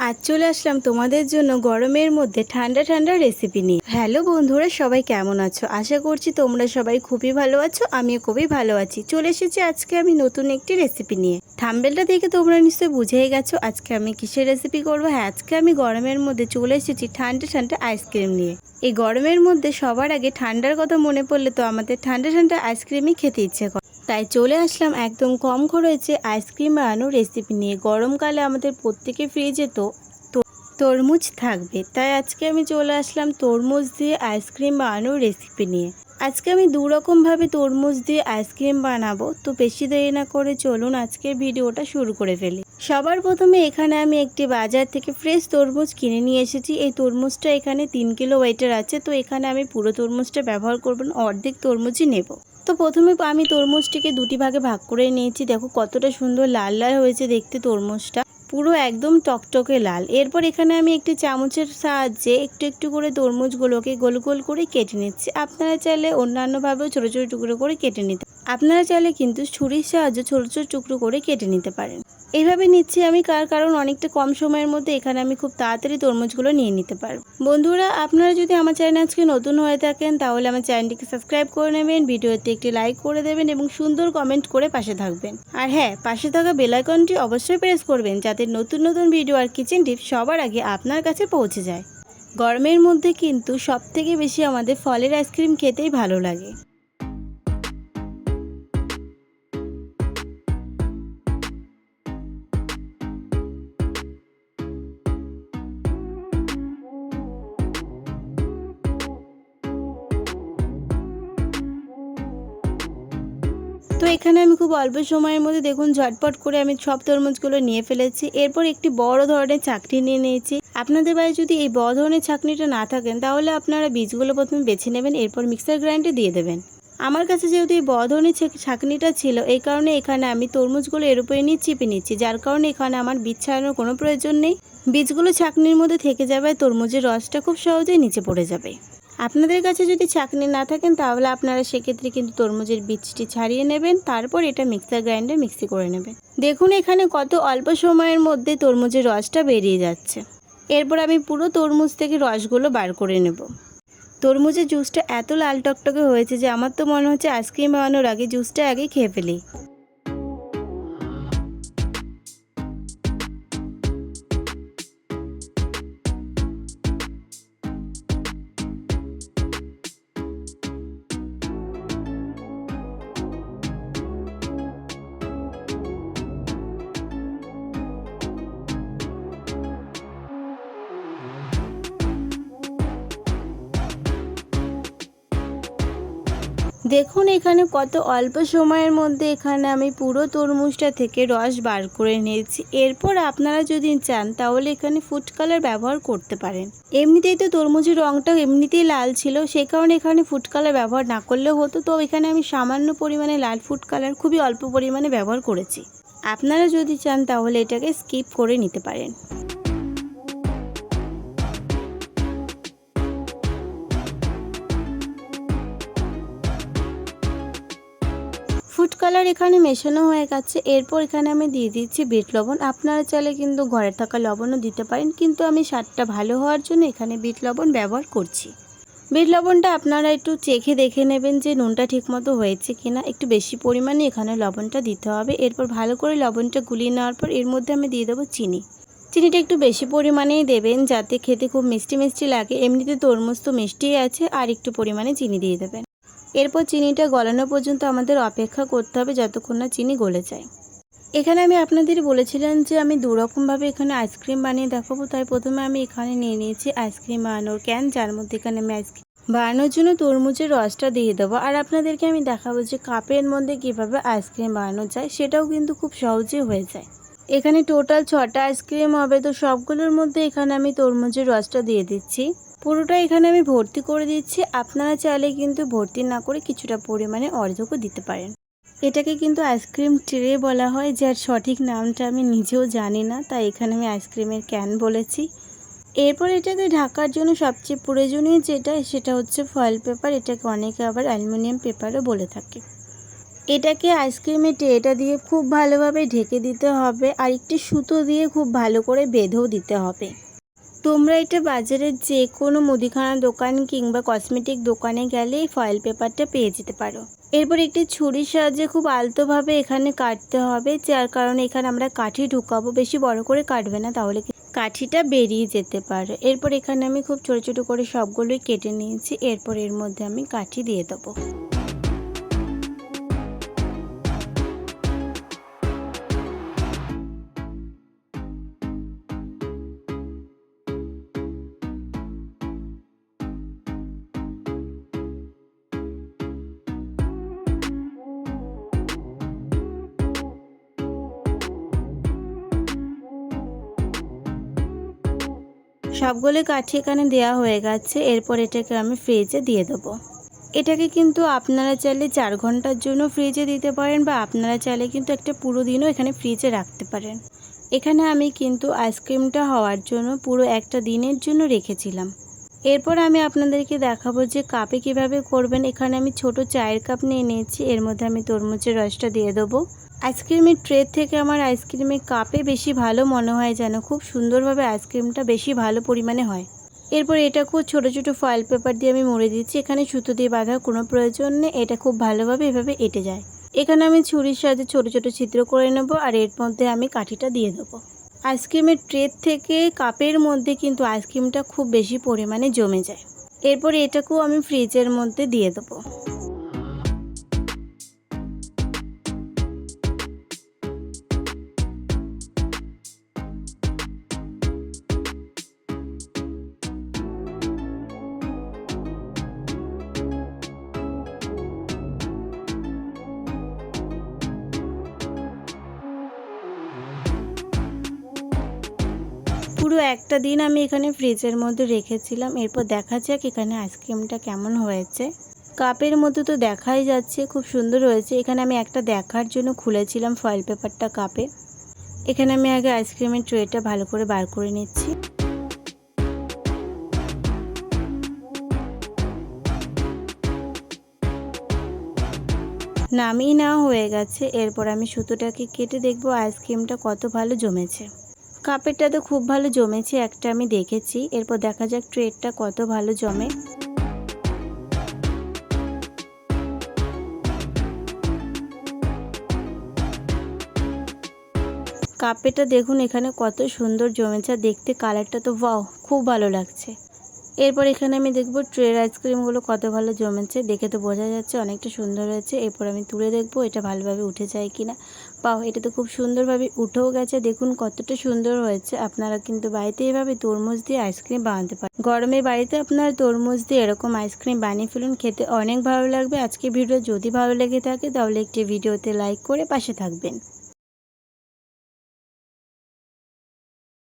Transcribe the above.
আজ চলে আসলাম তোমাদের জন্য গরমের মধ্যে ঠান্ডা ঠান্ডা রেসিপি নিয়ে। হ্যালো বন্ধুরা, সবাই কেমন আছো? আশা করছি তোমরা সবাই খুবই ভালো আছো, আমিও খুবই ভালো আছি। চলে এসেছি আজকে আমি নতুন একটি রেসিপি নিয়ে। থাম্বনেলটা দেখে তোমরা নিশ্চয়ই বুঝেই গেছো আজকে আমি কিসের রেসিপি করবো। হ্যাঁ, আজকে আমি গরমের মধ্যে চলে এসেছি ঠান্ডা ঠান্ডা আইসক্রিম নিয়ে। এই গরমের মধ্যে সবার আগে ঠান্ডার কথা মনে পড়লে তো আমাদের ঠান্ডা ঠান্ডা আইসক্রিমই খেতে ইচ্ছে করে। তাই চলে আসলাম একদম কম খরচে আইসক্রিম বানানোর রেসিপি নিয়ে। গরমকালে আমাদের প্রত্যেকের ফ্রিজে তরমুজ থাকবে, তাই আজকে আমি চলে আসলাম তরমুজ দিয়ে আইসক্রিম বানানোর রেসিপি নিয়ে। আজকে আমি দুরকমভাবে তরমুজ দিয়ে আইসক্রিম বানাবো, তো বেশি দেরি না করে চলুন আজকের ভিডিওটা শুরু করে ফেলি। সবার প্রথমে এখানে আমি একটি বাজার থেকে ফ্রেশ তরমুজ কিনে নিয়ে এসেছি। এই তরমুজটা এখানে 3 কিলো ওয়েটের আছে, তো এখানে আমি পুরো তরমুজটা ব্যবহার করব না, অর্ধেক তরমুজই নেব। তো প্রথমে আমি তরমুজটিকে দুটি ভাগে ভাগ করে নিয়েছি। দেখো কতটা সুন্দর লাল লাল হয়েছে দেখতে তরমুজটা, পুরো একদম টকটকে লাল। এরপর এখানে আমি একটি চামচের সাহায্যে একটু একটু করে তরমুজগুলোকে গোল গোল করে কেটে নিচ্ছি। আপনারা চাইলে অন্যান্যভাবেও ছোটো ছোটো টুকরো করে কেটে নিতে আপনারা চাইলে কিন্তু ছুরির সাহায্যে ছোটো ছোটো টুকরো করে কেটে নিতে পারেন। এইভাবে নিচ্ছি আমি কারণ অনেকটা কম সময়ের মধ্যে এখানে আমি খুব তাড়াতাড়ি তরমুজগুলো নিয়ে নিতে পারবো। বন্ধুরা, আপনারা যদি আমার চ্যানেল আজকে নতুন হয়ে থাকেন তাহলে আমার চ্যানেলটিকে সাবস্ক্রাইব করে নেবেন, ভিডিওতে একটি লাইক করে দেবেন এবং সুন্দর কমেন্ট করে পাশে থাকবেন। আর হ্যাঁ, পাশে থাকা বেল আইকনটি অবশ্যই প্রেস করবেন যাতে নতুন নতুন ভিডিও আর কিচেন টিপস সবার আগে আপনার কাছে পৌঁছে যায়। গরমের মধ্যে কিন্তু সবথেকে বেশি আমাদের ফলের আইসক্রিম খেতেই ভালো লাগে। তো এখানে আমি খুব অল্প সময়ের মধ্যে দেখুন ঝটপট করে আমি সব তরমুজগুলো নিয়ে ফেলেছি। এরপর একটি বড় ধরনের ছাঁকনি নিয়ে নিয়েছি। আপনাদের বাড়ি যদি এই বড় ধরনের ছাঁকনিটা না থাকেন তাহলে আপনারা বীজগুলো প্রথমে বেছে নেবেন, এরপর মিক্সার গ্রাইন্ডারে দিয়ে দেবেন। আমার কাছে যেহেতু এই বড় ধরনের ছাঁকনিটা ছিল, এই কারণে এখানে আমি তরমুজগুলো এর উপরে নিয়ে চিপে নিচ্ছি, যার কারণে এখানে আমার বীজ ছাড়ানোর কোনো প্রয়োজন নেই। বীজগুলো ছাঁকনির মধ্যে থেকে যাবে, তরমুজের রসটা খুব সহজেই নিচে পড়ে যাবে। আপনাদের কাছে যদি ছাঁকনি না থাকেন তাহলে আপনারা সেক্ষেত্রে কিন্তু তরমুজের বীজটি ছাড়িয়ে নেবেন, তারপর এটা মিক্সার গ্রাইন্ডারে মিক্সি করে নেবেন। দেখুন এখানে কত অল্প সময়ের মধ্যে তরমুজের রসটা বেরিয়ে যাচ্ছে। এরপর আমি পুরো তরমুজ থেকে রসগুলো বার করে নেব। তরমুজের জুসটা এত লাল টকটকে হয়েছে যে আমার তো মনে হচ্ছে আইসক্রিম বানানোর আগে জুসটা আগে খেয়ে ফেলি। দেখুন এখানে কত অল্প সময়ের মধ্যে এখানে আমি পুরো তরমুজটা থেকে রস বার করে নিয়েছি। এরপর আপনারা যদি চান তাহলে এখানে ফুড কালার ব্যবহার করতে পারেন। এমনিতেই তো তরমুজের রঙটা এমনিতেই লাল ছিল, সেই কারণে এখানে ফুড কালার ব্যবহার না করলেও হতো। তো এখানে আমি সামান্য পরিমাণে লাল ফুড কালার খুবই অল্প পরিমাণে ব্যবহার করেছি। আপনারা যদি চান তাহলে এটাকে স্কিপ করে নিতে পারেন। ফুড কালার এখানে মেশানো হয়ে গেছে। এরপর এখানে আমি দিয়ে দিচ্ছি বিট লবণ। আপনারা চাইলে কিন্তু ঘরে থাকা লবণও দিতে পারেন, কিন্তু আমি স্বাদটা ভালো হওয়ার জন্য এখানে বিট লবণ ব্যবহার করছি। বিট লবণটা আপনারা একটু চেখে দেখে নেবেন যে নুনটা ঠিকমতো হয়েছে কিনা। একটু বেশি পরিমাণে এখানে লবণটা দিতে হবে। এরপর ভালো করে লবণটা গুলিয়ে নেওয়ার পর এর মধ্যে আমি দিয়ে দেবো চিনি। চিনিটা একটু বেশি পরিমাণেই দেবেন যাতে খেতে খুব মিষ্টি মিষ্টি লাগে। এমনিতে তরমুজ তো মিষ্টিই আছে, আর একটু পরিমাণে চিনি দিয়ে দেবেন। এরপর চিনিটা গলানো পর্যন্ত আমাদের অপেক্ষা করতে হবে যতক্ষণ না চিনি গলে যায়। এখানে আমি আপনাদের বলেছিলাম যে আমি দুরকমভাবে এখানে আইসক্রিম বানিয়ে দেখাবো, তাই প্রথমে আমি এখানে নিয়ে নিয়েছি আইসক্রিম বানানোর ক্যান, যার মধ্যে এখানে আমি আইসক্রিম বানানোর জন্য তরমুজের রসটা দিয়ে দেবো। আর আপনাদেরকে আমি দেখাবো যে কাপের মধ্যে কীভাবে আইসক্রিম বানানো যায়, সেটাও কিন্তু খুব সহজে হয়ে যায়। এখানে টোটাল 6টা আইসক্রিম হবে, তো সবগুলোর মধ্যে এখানে আমি তরমুজের রসটা দিয়ে দিচ্ছি। পুরোটা এখানে আমি ভর্তি করে দিচ্ছি। আপনারা চাইলে কিন্তু ভর্তি না করে কিছুটা পরিমাণে অর্ধেকও দিতে পারেন। এটাকে কিন্তু আইসক্রিম ট্রে বলা হয়, যার সঠিক নামটা আমি নিজেও জানি না, তাই এখানে আমি আইসক্রিমের ক্যান বলেছি। এরপর এটাকে ঢাকার জন্য সবচেয়ে প্রয়োজনীয় সেটা হচ্ছে ফয়েল পেপার। এটাকে অনেকে আবার অ্যালুমিনিয়াম পেপারও বলে থাকে। এটাকে আইসক্রিমের ট্রেটা দিয়ে খুব ভালোভাবে ঢেকে দিতে হবে, আর একটি সুতো দিয়ে খুব ভালো করে বেঁধেও দিতে হবে। তোমরা এটা বাজারের যে কোনো মুদিখানা দোকান কিংবা কসমেটিক দোকানে গেলে এই ফয়েল পেপারটা পেয়ে যেতে পারো। এরপর একটি ছুরির সাহায্যে খুব আলতোভাবে এখানে কাটতে হবে, যার কারণে এখানে আমরা কাঠি ঢুকাবো। বেশি বড় করে কাটবে না, তাহলে কাঠিটা বেরিয়ে যেতে পারে। এরপর এখানে আমি খুব ছোট ছোট করে সবগুলোই কেটে নিয়েছি। এরপর এর মধ্যে আমি কাঠি দিয়ে দেবো। সবগুলো কাঠি এখানে দেওয়া হয়ে গেছে। এরপর এটাকে আমি ফ্রিজে দিয়ে দেবো। এটাকে কিন্তু আপনারা চাইলে 4 ঘন্টার জন্য ফ্রিজে দিতে পারেন, বা আপনারা চাইলে কিন্তু একটা পুরো দিনও এখানে ফ্রিজে রাখতে পারেন। এখানে আমি কিন্তু আইসক্রিমটা হওয়ার জন্য পুরো একটা দিনের জন্য রেখেছিলাম। এরপর আমি আপনাদেরকে দেখাবো যে কাপে কিভাবে করবেন। এখানে আমি ছোট চায়ের কাপ নিয়ে নিয়েছি। এর মধ্যে আমি তরমুজের রসটা দিয়ে দেবো। আইসক্রিমের ট্রে থেকে আমার আইসক্রিমের কাপে বেশি ভালো মনে হয়, যেন খুব সুন্দরভাবে আইসক্রিমটা বেশি ভালো পরিমাণে হয়। এরপর এটা খুব ছোট ছোট ফয়েল পেপার দিয়ে আমি মুড়ে দিচ্ছি। এখানে সুতো দিয়ে বাঁধার কোনো প্রয়োজন নেই, এটা খুব ভালোভাবে এভাবে এঁটে যায়। এখানে আমি ছুরির সাহায্যে ছোট ছোট ছিদ্র করে নেব, আর এর মধ্যে আমি কাঠিটা দিয়ে দেবো। আইসক্রিমের ট্রে থেকে কাপের মধ্যে কিন্তু আইসক্রিমটা খুব বেশি পরিমাণে জমে যায়। এরপর এটাকেও আমি ফ্রিজের মধ্যে দিয়ে দেবো। পুরো একটা দিন আমি এখানে ফ্রিজের মধ্যে রেখেছিলাম। এরপর দেখা যাক এখানে আইসক্রিমটা কেমন হয়েছে। কাপের মধ্যে তো দেখাই যাচ্ছে খুব সুন্দর হয়েছে। এখানে আমি একটা দেখার জন্য খুলেছিলাম ফয়েল পেপারটা কাপে। এখানে আমি আগে আইসক্রিমের ট্রেটা ভালো করে বার করে নিচ্ছি। নামিয়ে নেওয়া হয়ে গেছে। এরপর আমি সুতোটাকে কেটে দেখব আইসক্রিমটা কত ভালো জমেছে। কাপেরটা তো খুব ভালো জমেছে, একটা আমি দেখেছি। এরপর দেখা যাক ট্রেটা কত ভালো জমে। কাপেরটা দেখুন এখানে কত সুন্দর জমেছে, দেখতে কালারটা তো ওয়াও, খুব ভালো লাগছে। এরপর এখানে আমি দেখব ট্রের আইসক্রিমগুলো কত ভালো জমেছে। দেখে তো বোঝা যাচ্ছে অনেকটা সুন্দর হয়েছে। এরপর আমি তুলে দেখব এটা ভালোভাবে উঠে যায় কিনা। পাও, এটা তো খুব সুন্দরভাবে উঠেও গেছে। দেখুন কতটা সুন্দর হয়েছে। আপনারা কিন্তু বাড়িতে এভাবে তরমুজ দিয়ে আইসক্রিম বানাতে পারেন। গরমের বাড়িতে আপনারা তরমুজ দিয়ে এরকম আইসক্রিম বানিয়ে ফেলুন, খেতে অনেক ভালো লাগবে। আজকে ভিডিও যদি ভালো লেগে থাকে তাহলে একটি ভিডিওতে লাইক করে পাশে থাকবেন।